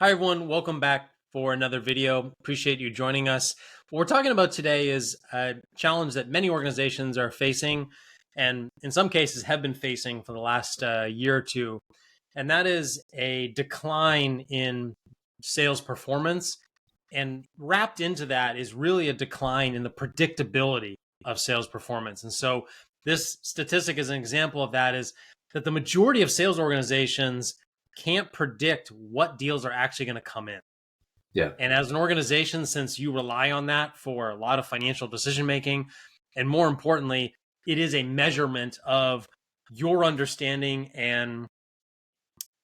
Hi, everyone. Welcome back for another video. Appreciate you joining us. What we're talking about today is a challenge that many organizations are facing, and in some cases have been facing for the last year or two. And that is a decline in sales performance. And wrapped into that is really a decline in the predictability of sales performance. And so this statistic is an example of that, is that the majority of sales organizations can't predict what deals are actually going to come in. Yeah. And as an organization, since you rely on that for a lot of financial decision making, and more importantly, it is a measurement of your understanding and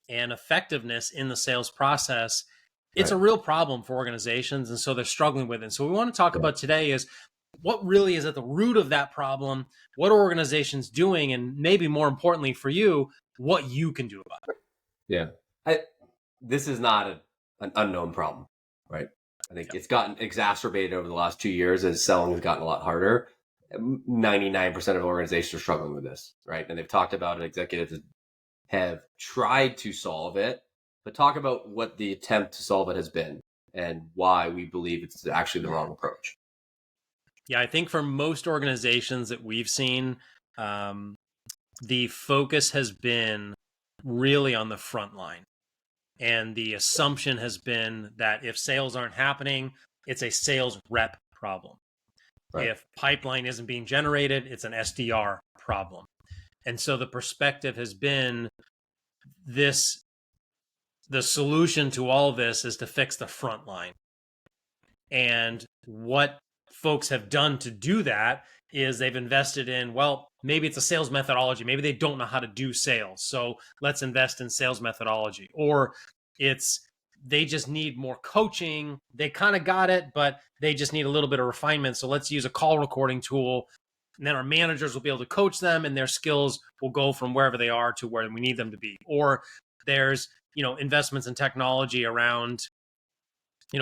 effectiveness in the sales process, it's Right. a real problem for organizations. And so they're struggling with it. So what we want to talk Yeah. about today is what really is at the root of that problem, what are organizations doing, and maybe more importantly for you, what you can do about it. Yeah. This is not an unknown problem, right? I think it's gotten exacerbated over the last 2 years as selling has gotten a lot harder. 99% of organizations are struggling with this, right? And they've talked about it. Executives have tried to solve it, but talk about what the attempt to solve it has been and why we believe it's actually the wrong approach. Yeah, I think for most organizations that we've seen, the focus has been really on the front line. And the assumption has been that if sales aren't happening, it's a sales rep problem. Right. If pipeline isn't being generated, it's an SDR problem. And so the perspective has been the solution to all of this is to fix the front line. And what folks have done to do that is they've invested in, well, maybe it's a sales methodology. Maybe they don't know how to do sales. So let's invest in sales methodology. Or it's they just need more coaching. They kind of got it, but they just need a little bit of refinement. So let's use a call recording tool. And then our managers will be able to coach them and their skills will go from wherever they are to where we need them to be. Or there's, investments in technology around,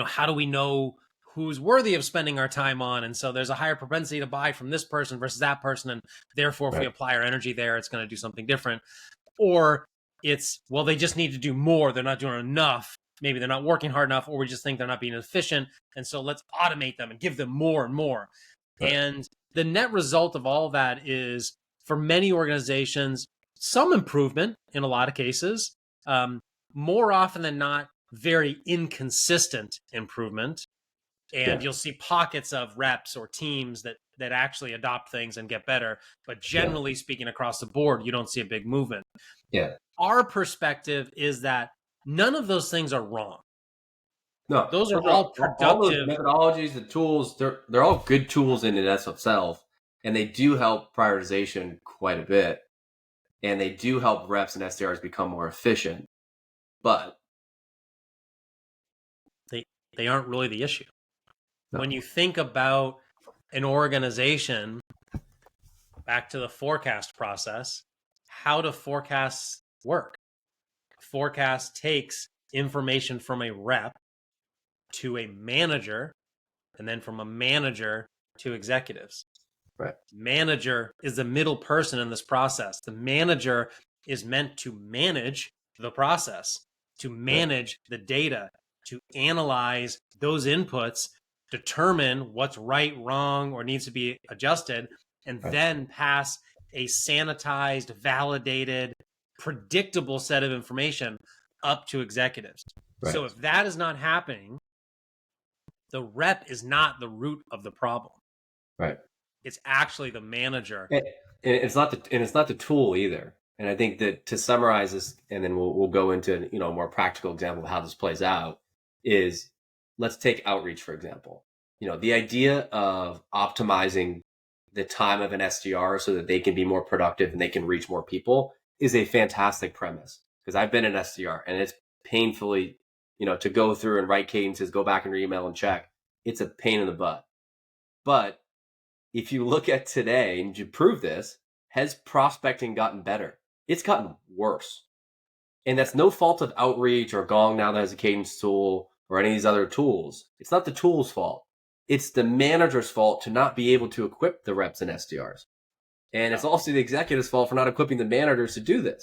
how do we know who's worthy of spending our time on? And so there's a higher propensity to buy from this person versus that person. And therefore, if we apply our energy there, it's going to do something different. Or it's, well, they just need to do more. They're not doing enough. Maybe they're not working hard enough, or we just think they're not being efficient. And so let's automate them and give them more and more. Right. And the net result of all of that is, for many organizations, some improvement in a lot of cases, more often than not, very inconsistent improvement. And you'll see pockets of reps or teams that actually adopt things and get better. But generally speaking, across the board, you don't see a big movement. Yeah. Our perspective is that none of those things are wrong. No, those are all productive. All those methodologies, the tools, they're all good tools in and of itself, and they do help prioritization quite a bit, and they do help reps and SDRs become more efficient. But they aren't really the issue. No. When you think about an organization, back to the forecast process, how do forecasts work? Forecast takes information from a rep to a manager, and then from a manager to executives. Right. Manager is the middle person in this process. The manager is meant to manage the process, to manage the data, to analyze those inputs, determine what's right, wrong, or needs to be adjusted, and then pass a sanitized, validated, predictable set of information up to executives. Right. So if that is not happening, the rep is not the root of the problem. Right. It's actually the manager. And it's not the tool either. And I think that to summarize this, and then we'll go into a more practical example of how this plays out, is let's take outreach, for example. The idea of optimizing the time of an SDR so that they can be more productive and they can reach more people is a fantastic premise, because I've been an SDR and it's painfully, to go through and write cadences, go back in your email and check. It's a pain in the butt. But if you look at today and you prove this, has prospecting gotten better? It's gotten worse. And that's no fault of outreach or Gong now that has a cadence tool or any of these other tools. It's not the tool's fault. It's the manager's fault to not be able to equip the reps and SDRs. And it's also the executive's fault for not equipping the managers to do this.